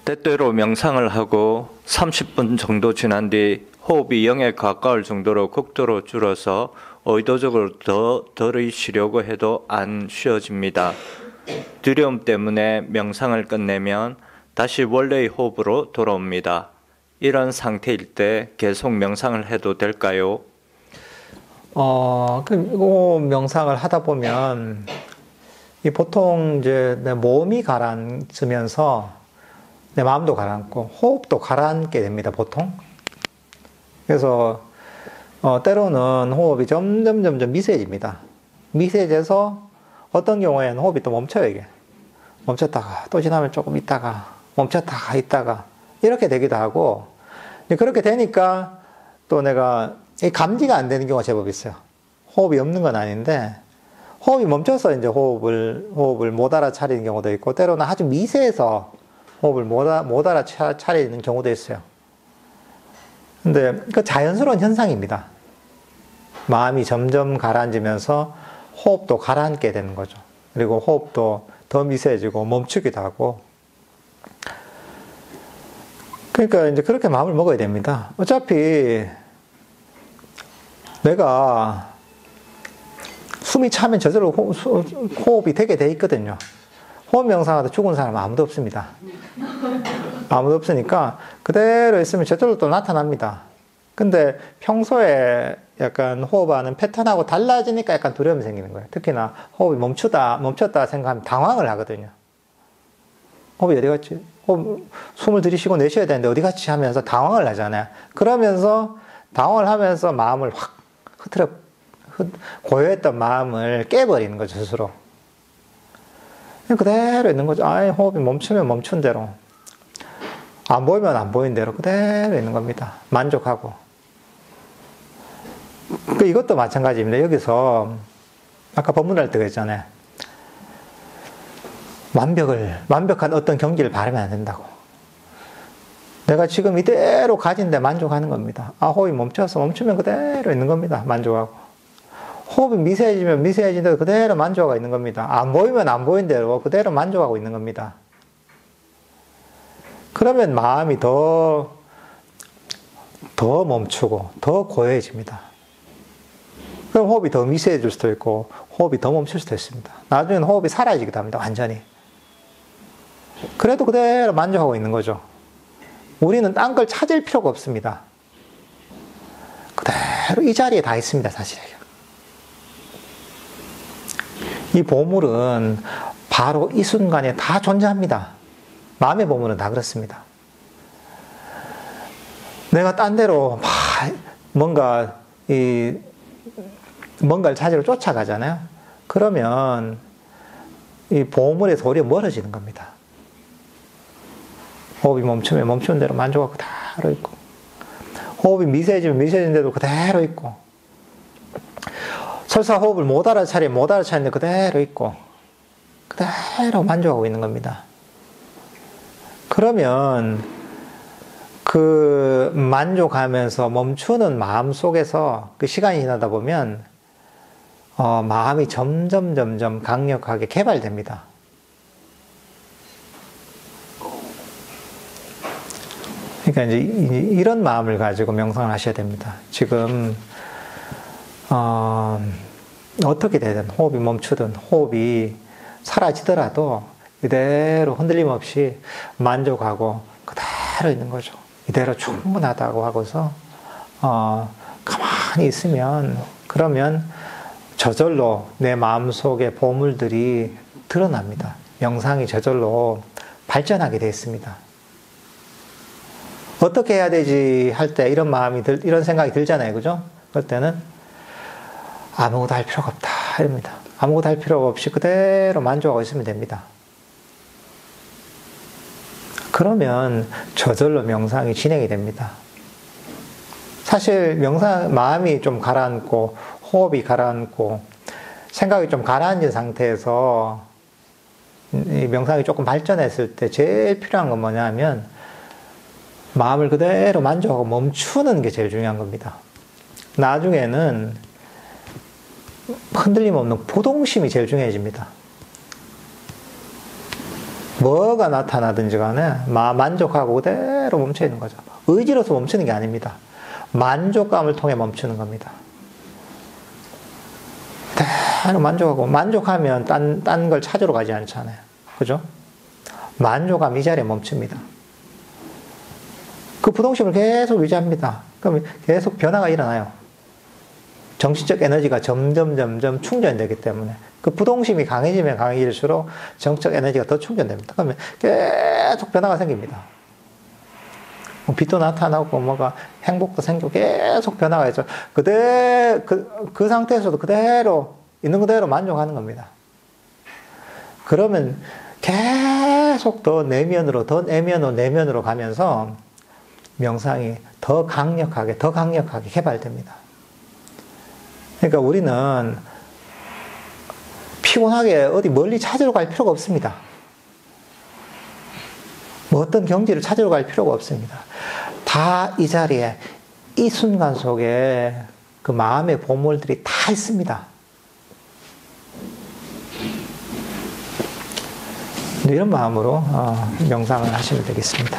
때때로 명상을 하고 30분 정도 지난 뒤 호흡이 0에 가까울 정도로 극도로 줄어서 의도적으로 덜 쉬려고 해도 안 쉬어집니다. 두려움 때문에 명상을 끝내면 다시 원래의 호흡으로 돌아옵니다. 이런 상태일 때 계속 명상을 해도 될까요? 그리고 명상을 하다 보면 보통 이제 내 몸이 가라앉으면서 내 마음도 가라앉고 호흡도 가라앉게 됩니다, 보통. 그래서 때로는 호흡이 점점 미세해집니다. 미세해져서 어떤 경우에는 호흡이 또 멈춰요, 이게. 멈췄다가 또 지나면 조금 있다가 멈췄다가 있다가 이렇게 되기도 하고, 그렇게 되니까 또 내가 감지가 안 되는 경우가 제법 있어요. 호흡이 없는 건 아닌데 호흡이 멈춰서 이제 호흡을 못 알아차리는 경우도 있고, 때로는 아주 미세해서 호흡을 못 알아차리는 경우도 있어요. 근데 그 자연스러운 현상입니다. 마음이 점점 가라앉으면서 호흡도 가라앉게 되는 거죠. 그리고 호흡도 더 미세해지고 멈추기도 하고. 그러니까 이제 그렇게 마음을 먹어야 됩니다. 어차피 내가 숨이 차면 저절로 호흡이 되게 돼 있거든요. 호흡 명상하다 죽은 사람은 아무도 없습니다. 아무도 없으니까 그대로 있으면 저절로 또 나타납니다. 근데 평소에 약간 호흡하는 패턴하고 달라지니까 약간 두려움이 생기는 거예요. 특히나 호흡이 멈췄다 생각하면 당황을 하거든요. 호흡이 어디 갔지? 숨을 들이쉬고 내쉬어야 되는데 어디 갔지? 하면서 당황을 하잖아요. 그러면서 당황을 하면서 마음을 확 고요했던 마음을 깨버리는 거죠, 스스로. 그대로 있는 거죠. 호흡이 멈추면 멈춘 대로, 안 보이면 안 보이는 대로 그대로 있는 겁니다. 만족하고. 이것도 마찬가지입니다. 여기서 아까 법문할 때 그랬잖아요. 완벽한 어떤 경지를 바라면 안 된다고. 내가 지금 이대로 가진데 만족하는 겁니다. 호흡이 멈추면 그대로 있는 겁니다. 만족하고. 호흡이 미세해지면 미세해진 대로 그대로 만족하고 있는 겁니다. 안 보이면 안 보이는 대로 그대로 만족하고 있는 겁니다. 그러면 마음이 더 멈추고 더 고요해집니다. 그럼 호흡이 더 미세해질 수도 있고 호흡이 더 멈출 수도 있습니다. 나중에는 호흡이 사라지기도 합니다. 완전히. 그래도 그대로 만족하고 있는 거죠. 우리는 딴 걸 찾을 필요가 없습니다. 그대로 이 자리에 다 있습니다, 사실. 이 보물은 바로 이 순간에 다 존재합니다. 마음의 보물은 다 그렇습니다. 내가 딴 데로 뭔가를 찾으러 쫓아가잖아요. 그러면 이 보물에서 오히려 멀어지는 겁니다. 호흡이 멈추면 멈추는 대로 만족하고 그대로 있고, 호흡이 미세해지면 미세해진 대로 그대로 있고, 설사 호흡을 못 알아차리는데 그대로 있고, 그대로 만족하고 있는 겁니다. 그러면 그 만족하면서 멈추는 마음 속에서 그 시간이 지나다 보면 마음이 점점 강력하게 개발됩니다. 그러니까 이제 이런 마음을 가지고 명상을 하셔야 됩니다. 지금 어떻게 되든 호흡이 멈추든 호흡이 사라지더라도 이대로 흔들림 없이 만족하고 그대로 있는 거죠. 이대로 충분하다고 하고서 가만히 있으면, 그러면 저절로 내 마음속의 보물들이 드러납니다. 명상이 저절로 발전하게 되어 있습니다. 어떻게 해야 되지 할 때 이런 생각이 들잖아요. 그죠? 그럴 때는 아무것도 할 필요가 없다. 이럽니다. 아무것도 할 필요가 없이 그대로 만족하고 있으면 됩니다. 그러면 저절로 명상이 진행이 됩니다. 사실 마음이 좀 가라앉고 호흡이 가라앉고 생각이 좀 가라앉은 상태에서 이 명상이 조금 발전했을 때 제일 필요한 건 뭐냐면 마음을 그대로 만족하고 멈추는 게 제일 중요한 겁니다. 나중에는 흔들림 없는 보동심이 제일 중요해집니다. 뭐가 나타나든지 간에 만족하고 그대로 멈춰 있는 거죠. 의지로서 멈추는 게 아닙니다. 만족감을 통해 멈추는 겁니다. 그대로 만족하고, 만족하면 딴 걸 찾으러 가지 않잖아요. 그죠? 만족감 이 자리에 멈춥니다. 그 부동심을 계속 유지합니다. 그러면 계속 변화가 일어나요. 정신적 에너지가 점점 충전되기 때문에 그 부동심이 강해지면 강해질수록 정적 에너지가 더 충전됩니다. 그러면 계속 변화가 생깁니다. 빛도 나타나고 뭐가 행복도 생기고 계속 변화가 있죠. 그 상태에서도 그대로 있는 그대로 만족하는 겁니다. 그러면 계속 더 내면으로 가면서 명상이 더 강력하게 개발됩니다. 그러니까 우리는 피곤하게 어디 멀리 찾으러 갈 필요가 없습니다. 뭐 어떤 경지를 찾으러 갈 필요가 없습니다. 다 이 자리에, 이 순간 속에 그 마음의 보물들이 다 있습니다. 이런 마음으로 명상을 하시면 되겠습니다.